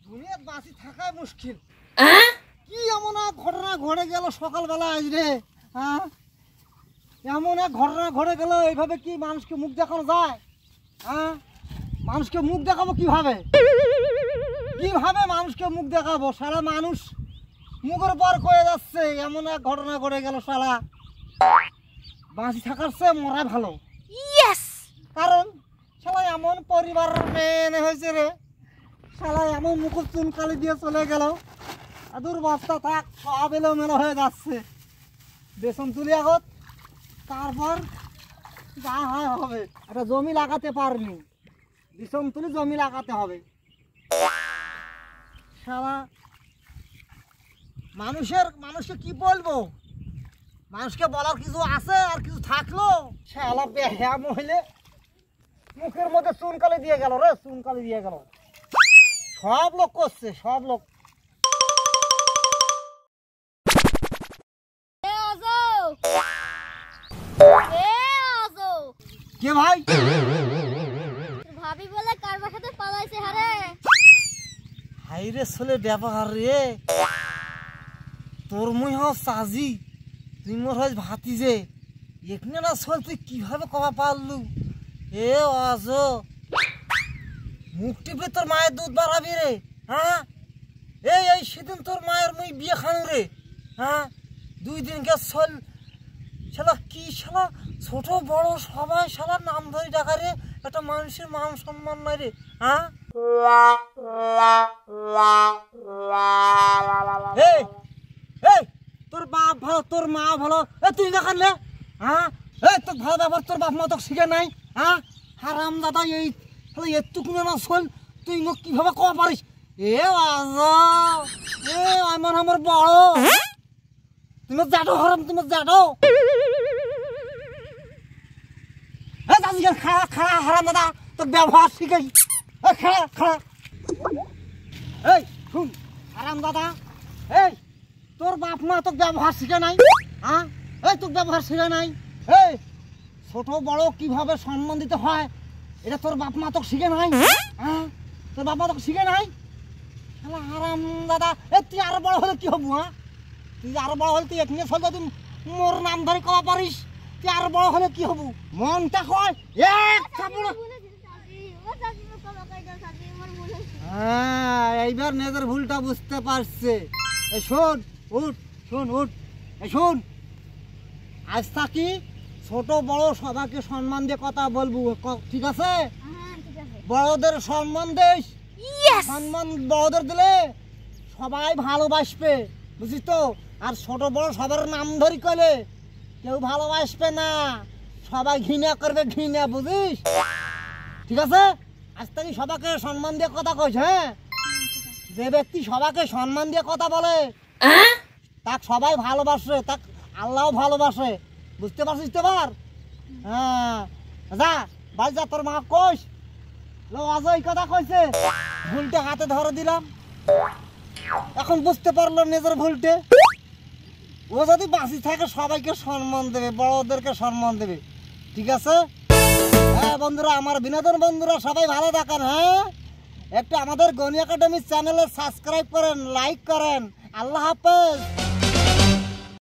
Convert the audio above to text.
দুনিয়ায় বাঁচি থাকাই মুশকিল। কি এমন এক ঘটনা ঘটে গেল সকালবেলা আজ রে? হ্যাঁ, এমন এক ঘটনা ঘটে গেল। এইভাবে কি মানুষকে মুখ দেখানো যায়? হ্যাঁ, মানুষকে মুখ দেখাবো কিভাবে? কিভাবে মানুষকে মুখ দেখাবো? সারা মানুষ মুখের পর করে যাচ্ছে। এমন এক ঘটনা ঘটে গেল, শালা বাঁচি থাকার চেয়ে মরা ভালো। কারণ শালা এমন পরিবারের মেয়ে হয়েছে রে, শালা এমন মুখ চুন কালি দিয়ে চলে গেল। দুর্বস্থা থাক, সব এলোমেলো হয়ে যাচ্ছে। বেসন তুলি আগত, তারপর যা হয় হবে। একটা জমি লাগাতে পারিনি, বেসন তুলি জমি লাগাতে হবে। শালা মানুষকে কি বলবো? মানুষকে বলার কিছু আছে আর কিছু থাকলো? শালা বেহ্যাম হইলে মুখের মধ্যে চুনকালি দিয়ে গেল রে, চুনকালি দিয়ে গেল। সব লোক করছে, সব লোক। কে ভাই? ভাবি বলে কার বাসাতে পালাইছে হারে। হাই রে ছেলে ব্যবহার রে, তোর মুই হস সাজি, তুই মোর হস ভাতিজে। এখানে না চল, তুই কিভাবে কবা পারলু? এ আজ মুখ টিপে তোর মায়ের দুধ বাড়াবি রে? হ্যাঁ, এই সেদিন তোর মায়ের মুই বিয়ে খানু রে। হ্যাঁ, 2 দিন গে চল। শালা কি শালা ছোট বড় সবাই শালা নাম ধরে ডাকা রে। একটা মানুষের মান সম্মান নাই রে। হ্যাঁ, এই তোর বাপ ভালো, তোর মা ভালো, তুই না খানলে? হ্যাঁ, তোর ভালো ব্যবহার তোর বাপ মা তোকে শিখে নাই? হ্যাঁ, হারাম দাদা, এই এতটুকু না চল, তুই মোক কিভাবে কবা পারিস? আমার আমার বড়, তুমি জাটো হারাম, তুমি জাটো। খাড়া খাড়া হারাম দাদা, তোর ব্যবহার শিখাই। খাড়া খাড়া, এই শুন হারাম দাদা, এই তোর বাপ মা তোকে ব্যবহার শিখে নাই? হ্যাঁ, তোকে ব্যবহার শিখে নাই? এই ছোট বড় কিভাবে সম্মান দিতে হয়, এটা তোর বাপ মা তোকে শিখে নাই? হ্যাঁ, তোর বাপ মা তোকে শিখে নাই? হারাম দাদা, তুই আরো বড় হলে কি হবো? হ্যাঁ, তুই আরো বড় হলে তুই এখানে চলতে তুই মোর নাম ধরে কবা পারিস? তুই আরো বড় হলে কি হবো? মনটা কয় হ্যাঁ, এইবার নিজের ভুলটা বুঝতে পারছে। শোন উঠ, শোন উঠ, শোন আজ থাকি ছোট বড় সবাইকে সম্মান দিয়ে কথা বলবো, ঠিক আছে? বড়দের সম্মান দিস, সম্মান বড়দের দিলে সবাই ভালোবাসবে, বুঝিস তো? আর ছোট বড় সবার নাম ধরি কলে কেউ ভালোবাসবে না, সবাই ঘৃণা করবে, ঘৃণা, বুঝিস? ঠিক আছে? আজ থেকে সবাইকে সম্মান দিয়ে কথা কইস। হ্যাঁ, যে ব্যক্তি সবাইকে সম্মান দিয়ে কথা বলে তাক সবাই ভালোবাসে, তাক আল্লাহ ভালোবাসে, বুঝতে পারছিস তো? বার হ্যাঁ, যা ভাই যা, তোর মা কইস এই কথা কইছে, ভুলটা হাতে ধরে দিলাম। এখন বুঝতে পারলো নিজের ভুলটে। ও যদি বাঁচি থাকে সবাইকে সম্মান দেবে, বড়দেরকে সম্মান দেবে, ঠিক আছে? হ্যাঁ বন্ধুরা, আমার বিনোদন বন্ধুরা সবাই ভালো থাকেন। হ্যাঁ, একটু আমাদের গনি একাডেমি চ্যানেলে সাবস্ক্রাইব করেন, লাইক করেন। আল্লাহ হাফেজ।